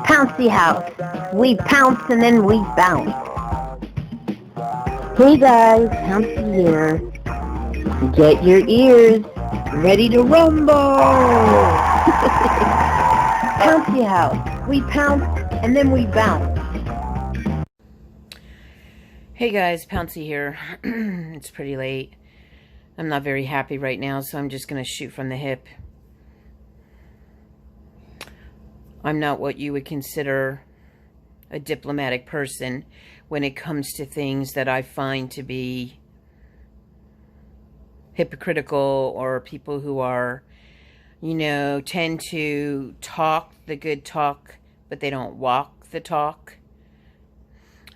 Pouncy House. We pounce and then we bounce. Hey guys, Pouncy here. Get your ears ready to rumble. Pouncy House. We pounce and then we bounce. Hey guys, Pouncy here. It's pretty late. I'm not very happy right now, so I'm just going to shoot from the hip. I'm not what you would consider a diplomatic person when it comes to things that I find to be hypocritical, or people who are, tend to talk the good talk, but they don't walk the talk.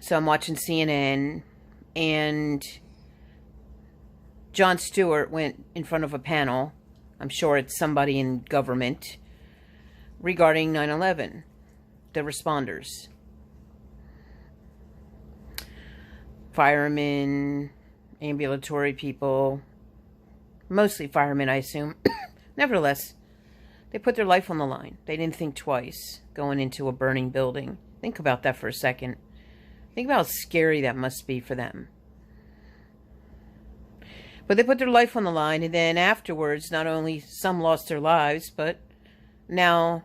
So I'm watching CNN, and Jon Stewart went in front of a panel, I'm sure it's somebody in government, regarding 9/11, the responders. Firemen, ambulatory people, mostly firemen, I assume. Nevertheless, they put their life on the line. They didn't think twice going into a burning building. Think about that for a second. Think about how scary that must be for them. But they put their life on the line, and then afterwards, not only some lost their lives, but now,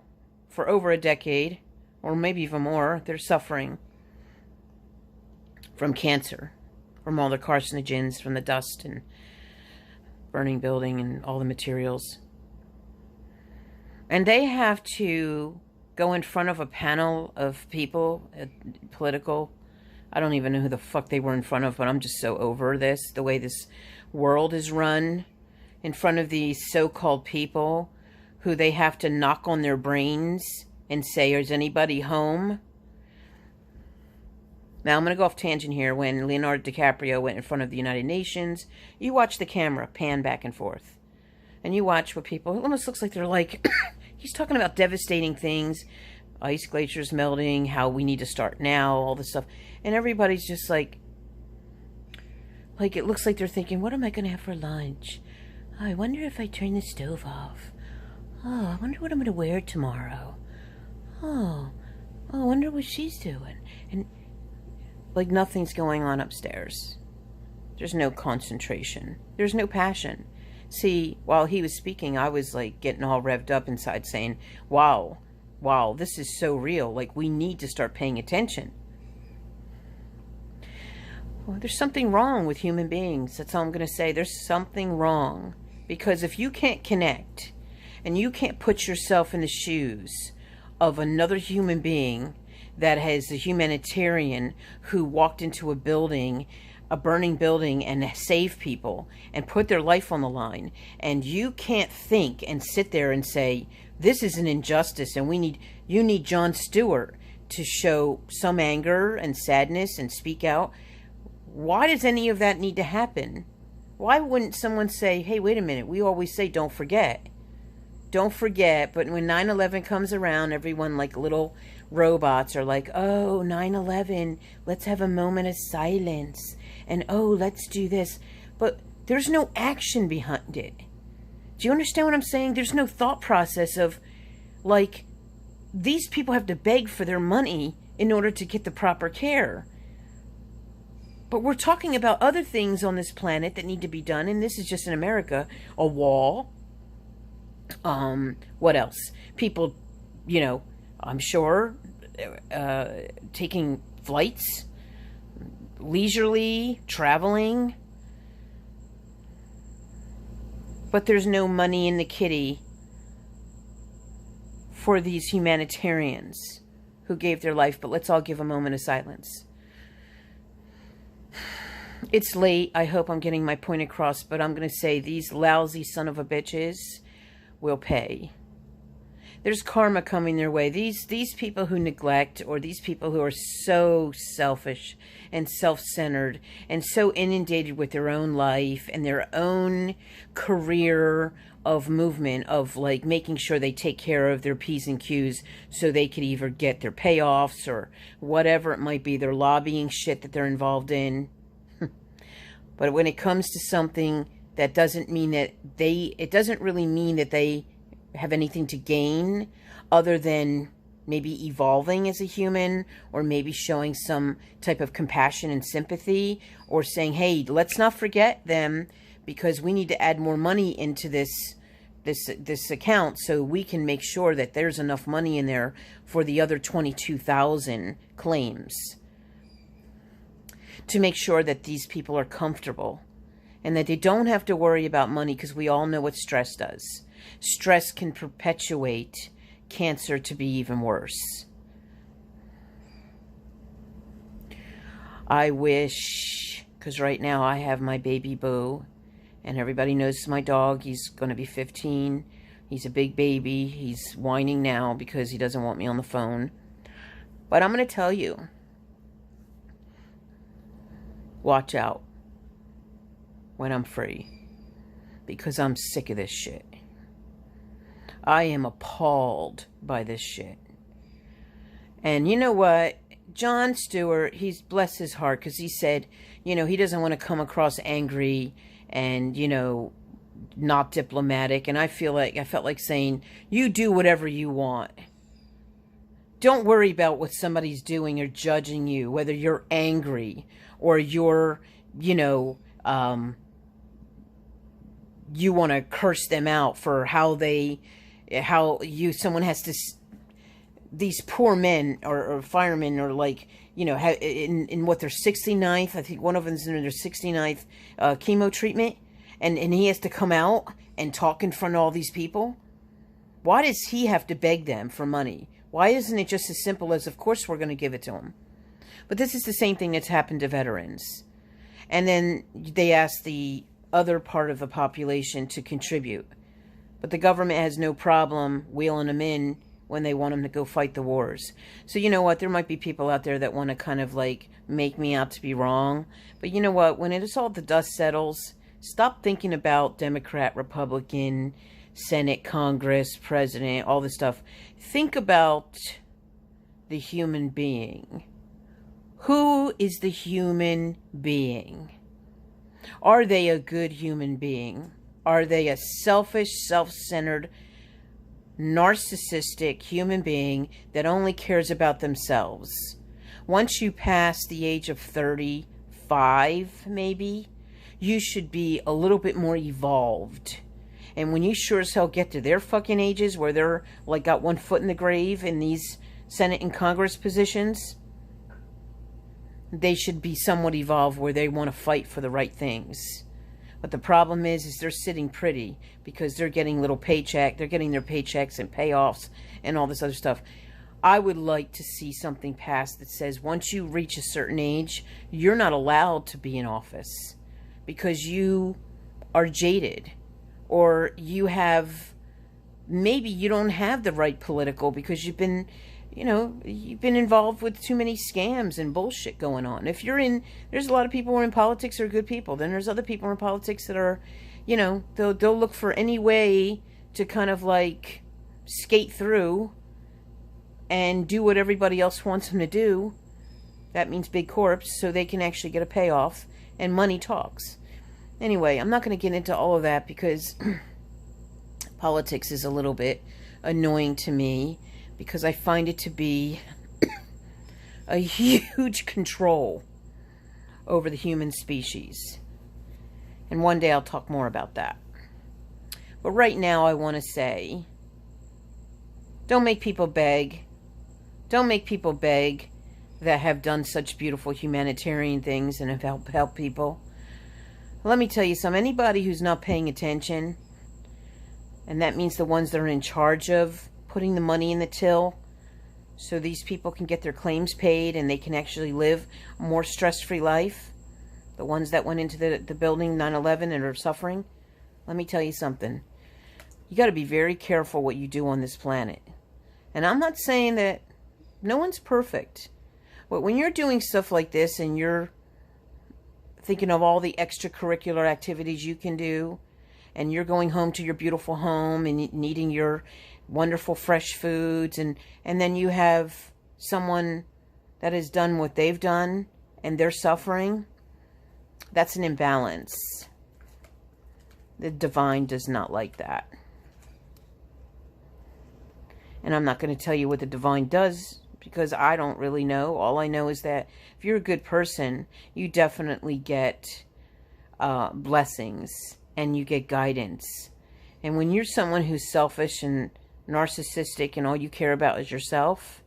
for over a decade, or maybe even more, they're suffering from cancer, from all the carcinogens, from the dust and burning building and all the materials. And they have to go in front of a panel of people, political. I don't even know who the fuck they were in front of, but I'm just so over this, the way this world is run, in front of these so-called people who they have to knock on their brains and say, is anybody home? Now, I'm going to go off tangent here. When Leonardo DiCaprio went in front of the United Nations, you watch the camera pan back and forth. And you watch what people, it almost looks like they're like, he's talking about devastating things, ice glaciers melting, how we need to start now, all this stuff. And everybody's just like it looks like they're thinking, what am I going to have for lunch? Oh, I wonder if I turn the stove off. Oh, I wonder what I'm going to wear tomorrow. Oh, I wonder what she's doing. And like nothing's going on upstairs. There's no concentration. There's no passion. See, while he was speaking, I was like getting all revved up inside saying, wow, this is so real. Like, we need to start paying attention. Well, there's something wrong with human beings. That's all I'm going to say. There's something wrong. Because if you can't connect and you can't put yourself in the shoes of another human being that has a humanitarian who walked into a building, a burning building, and saved people and put their life on the line, and you can't think and sit there and say, this is an injustice and you need Jon Stewart to show some anger and sadness and speak out. Why does any of that need to happen? Why wouldn't someone say, hey, wait a minute, we always say don't forget. Don't forget, but when 9/11 comes around, everyone like little robots are like, oh, 9/11, let's have a moment of silence. And oh, let's do this. But there's no action behind it. Do you understand what I'm saying? There's no thought process of, like, these people have to beg for their money in order to get the proper care. But we're talking about other things on this planet that need to be done, and this is just in America. A wall. What else? People, I'm sure, taking flights, leisurely, traveling. But there's no money in the kitty for these humanitarians who gave their life. But let's all give a moment of silence. It's late. I hope I'm getting my point across, but I'm going to say these lousy son of a bitches will pay. There's karma coming their way. These people who neglect, or these people who are so selfish and self-centered and so inundated with their own life and their own career of movement, of like making sure they take care of their P's and Q's so they could either get their payoffs or whatever it might be, their lobbying shit that they're involved in. But when it comes to something that doesn't mean that it doesn't really mean that they have anything to gain other than maybe evolving as a human, or maybe showing some type of compassion and sympathy, or saying, hey, let's not forget them because we need to add more money into this account so we can make sure that there's enough money in there for the other 22,000 claims, to make sure that these people are comfortable and that they don't have to worry about money, because we all know what stress does. Stress can perpetuate cancer to be even worse. I wish, because right now I have my baby Boo, and everybody knows my dog. He's going to be 15. He's a big baby. He's whining now because he doesn't want me on the phone. But I'm going to tell you, watch out when I'm free, because I'm sick of this shit. I am appalled by this shit. And you know what? Jon Stewart, he's bless his heart, because he said, you know, he doesn't want to come across angry and, you know, not diplomatic. And I felt like saying, you do whatever you want. Don't worry about what somebody's doing or judging you, whether you're angry or you're, you know, you want to curse them out for someone has to, these poor men or firemen are like, you know, in what, their 69th, I think one of them's in their 69th chemo treatment, and he has to come out and talk in front of all these people. Why does he have to beg them for money? Why isn't it just as simple as, of course we're going to give it to him? But this is the same thing that's happened to veterans. And then they ask the other part of the population to contribute. But the government has no problem wheeling them in when they want them to go fight the wars. So you know what? There might be people out there that want to kind of like make me out to be wrong. But you know what? When it is all the dust settles, stop thinking about Democrat, Republican, Senate, Congress, President, all this stuff. Think about the human being. Who is the human being? Are they a good human being? Are they a selfish, self-centered, narcissistic human being that only cares about themselves? Once you pass the age of 35, maybe, you should be a little bit more evolved. And when you sure as hell get to their fucking ages where they're like got one foot in the grave in these Senate and Congress positions, they should be somewhat evolved where they want to fight for the right things. But the problem is they're sitting pretty because they're getting little paycheck. They're getting their paychecks and payoffs and all this other stuff. I would like to see something passed that says once you reach a certain age, you're not allowed to be in office because you are jaded, or you have, maybe you don't have the right political because you've been, you know, you've been involved with too many scams and bullshit going on. If you're in, there's a lot of people who are in politics who are good people. Then there's other people in politics that are, you know, they'll look for any way to kind of like skate through and do what everybody else wants them to do. That means big corps, so they can actually get a payoff, and money talks. Anyway, I'm not going to get into all of that because politics is a little bit annoying to me, because I find it to be a huge control over the human species. And one day I'll talk more about that. But right now I want to say, don't make people beg. Don't make people beg that have done such beautiful humanitarian things and have helped people. Let me tell you something. Anybody who's not paying attention, and that means the ones that are in charge of putting the money in the till so these people can get their claims paid and they can actually live a more stress-free life, the ones that went into the building 9/11 and are suffering, let me tell you something. You got to be very careful what you do on this planet. And I'm not saying that no one's perfect, but when you're doing stuff like this and you're thinking of all the extracurricular activities you can do, and you're going home to your beautiful home and eating your wonderful fresh foods, and then you have someone that has done what they've done and they're suffering, that's an imbalance. The divine does not like that. And I'm not going to tell you what the divine does, because I don't really know. All I know is that if you're a good person, you definitely get blessings and you get guidance. And when you're someone who's selfish and narcissistic and all you care about is yourself,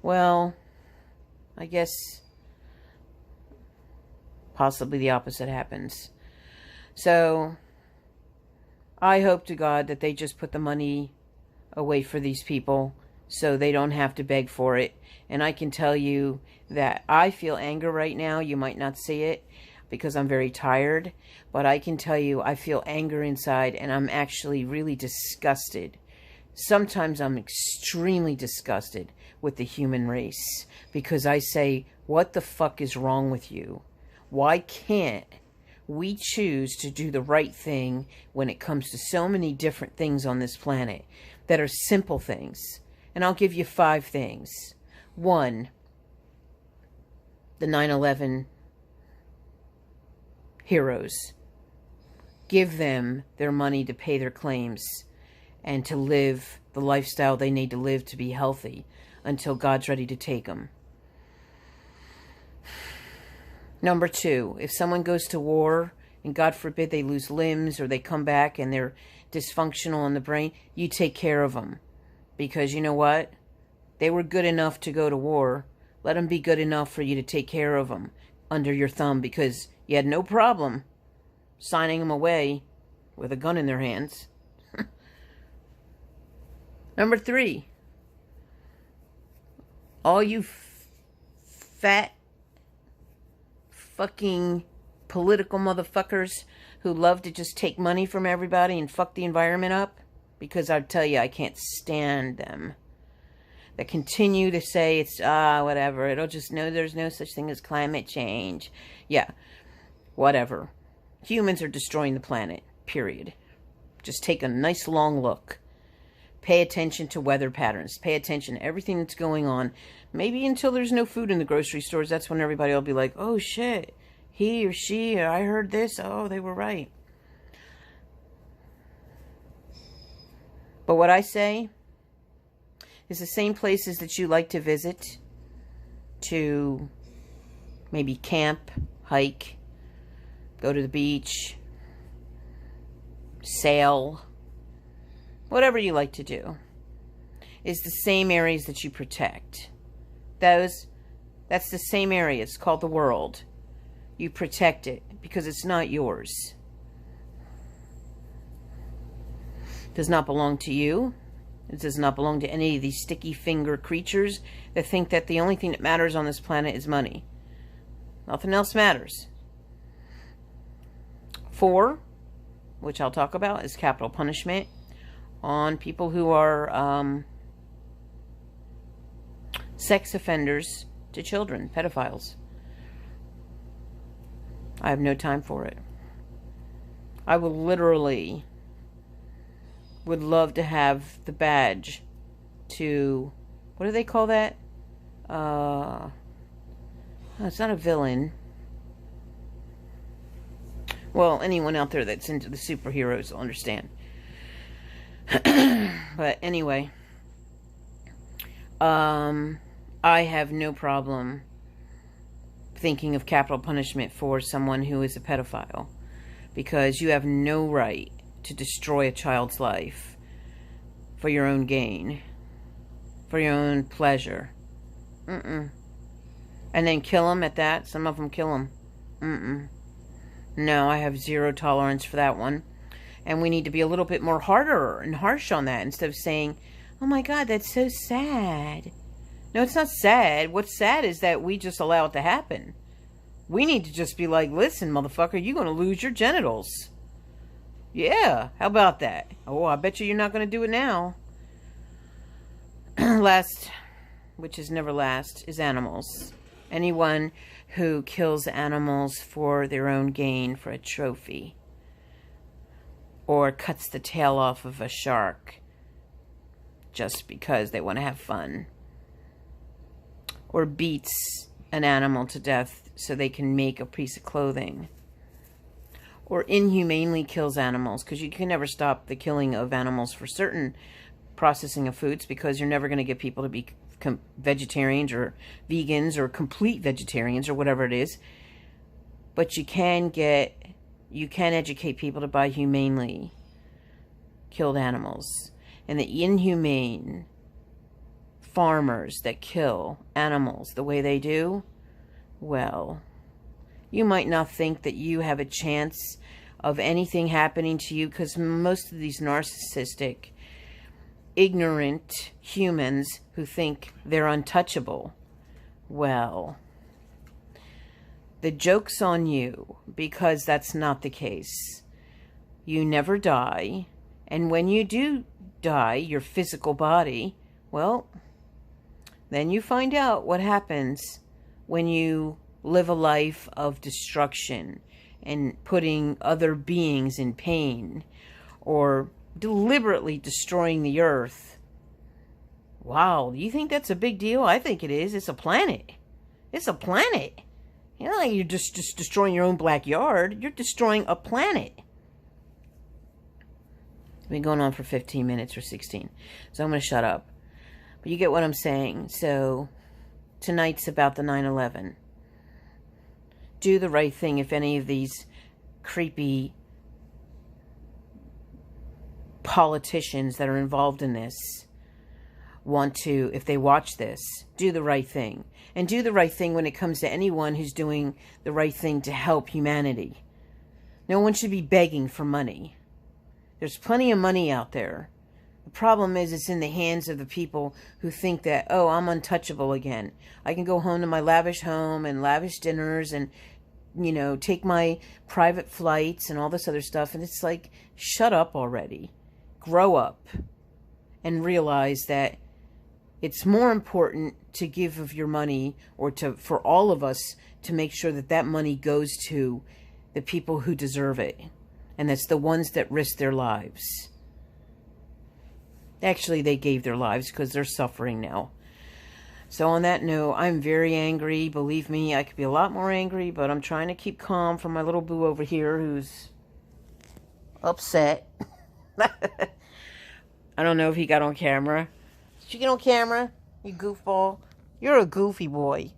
well, I guess possibly the opposite happens. So I hope to God that they just put the money away for these people so they don't have to beg for it. And I can tell you that I feel anger right now. You might not see it because I'm very tired, but I can tell you I feel anger inside, and I'm actually really disgusted. Sometimes I'm extremely disgusted with the human race, because I say, what the fuck is wrong with you? Why can't we choose to do the right thing when it comes to so many different things on this planet that are simple things? And I'll give you 5 things. 1, the 9/11 heroes. Give them their money to pay their claims and to live the lifestyle they need to live to be healthy until God's ready to take them. Number 2, if someone goes to war and God forbid they lose limbs or they come back and they're dysfunctional in the brain, you take care of them. Because you know what? They were good enough to go to war. Let them be good enough for you to take care of them under your thumb, because you had no problem signing them away with a gun in their hands. Number 3, all you fat fucking political motherfuckers who love to just take money from everybody and fuck the environment up, because I'll tell you, I can't stand them. That continue to say it's, whatever, it'll just know there's no such thing as climate change. Yeah, whatever. Humans are destroying the planet, period. Just take a nice long look. Pay attention to weather patterns. Pay attention to everything that's going on. Maybe until there's no food in the grocery stores, that's when everybody will be like, oh shit, he or she, or I heard this, oh, they were right. But what I say is the same places that you like to visit, to maybe camp, hike, go to the beach, sail, whatever you like to do, is the same areas that you protect. That's the same area. It's called the world. You protect it because it's not yours. It does not belong to you. It does not belong to any of these sticky finger creatures that think that the only thing that matters on this planet is money. Nothing else matters. 4, which I'll talk about, is capital punishment on people who are sex offenders to children, pedophiles. I have no time for it. I would love to have the badge to, what do they call that? It's not a villain. Well, anyone out there that's into the superheroes will understand. But anyway, I have no problem thinking of capital punishment for someone who is a pedophile, because you have no right to destroy a child's life for your own gain, for your own pleasure. And then kill them at that. Some of them kill them. No, I have zero tolerance for that one. And we need to be a little bit more harder and harsh on that, instead of saying, oh my God, that's so sad. No, it's not sad. What's sad is that we just allow it to happen. We need to just be like, listen, motherfucker, you're going to lose your genitals. Yeah, how about that? Oh, I bet you're not going to do it now. Last, which is never last, is animals. Anyone who kills animals for their own gain, for a trophy, or cuts the tail off of a shark just because they want to have fun, or beats an animal to death so they can make a piece of clothing, or inhumanely kills animals, because you can never stop the killing of animals for certain processing of foods, because you're never going to get people to be vegetarians or vegans or complete vegetarians or whatever it is. But you can educate people to buy humanely killed animals. And the inhumane farmers that kill animals the way they do, well, you might not think that you have a chance of anything happening to you, because most of these narcissistic, ignorant humans who think they're untouchable, well, the joke's on you, because that's not the case. You never die, and when you do die, your physical body, well, then you find out what happens when you live a life of destruction and putting other beings in pain, or deliberately destroying the earth. Wow, do you think that's a big deal? I think it is. It's a planet. It's a planet. You know, like you're just destroying your own backyard. You're destroying a planet. It's been going on for 15 minutes or 16, so I'm going to shut up. But you get what I'm saying. So tonight's about the 9/11. Do the right thing if any of these creepy politicians that are involved in this want to, if they watch this, do the right thing. And do the right thing when it comes to anyone who's doing the right thing to help humanity. No one should be begging for money. There's plenty of money out there. The problem is it's in the hands of the people who think that, oh, I'm untouchable again. I can go home to my lavish home and lavish dinners and, you know, take my private flights and all this other stuff. And it's like, shut up already. Grow up and realize that it's more important to give of your money, or for all of us to make sure that that money goes to the people who deserve it. And that's the ones that risk their lives. Actually, they gave their lives because they're suffering now. So on that note, I'm very angry. Believe me, I could be a lot more angry, but I'm trying to keep calm from my little boo over here who's upset. I don't know if he got on camera. Did you get on camera, you goofball? You're a goofy boy.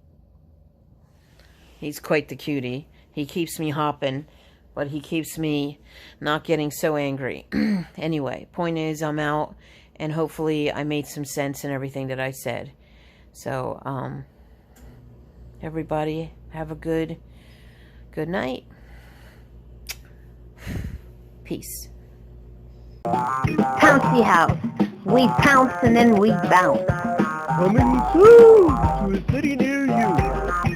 He's quite the cutie. He keeps me hopping, but he keeps me not getting so angry. Anyway, point is, I'm out, and hopefully I made some sense in everything that I said. So, everybody have a good night. Peace. Pouncy House. We pounce and then we bounce. Coming soon to a city near you.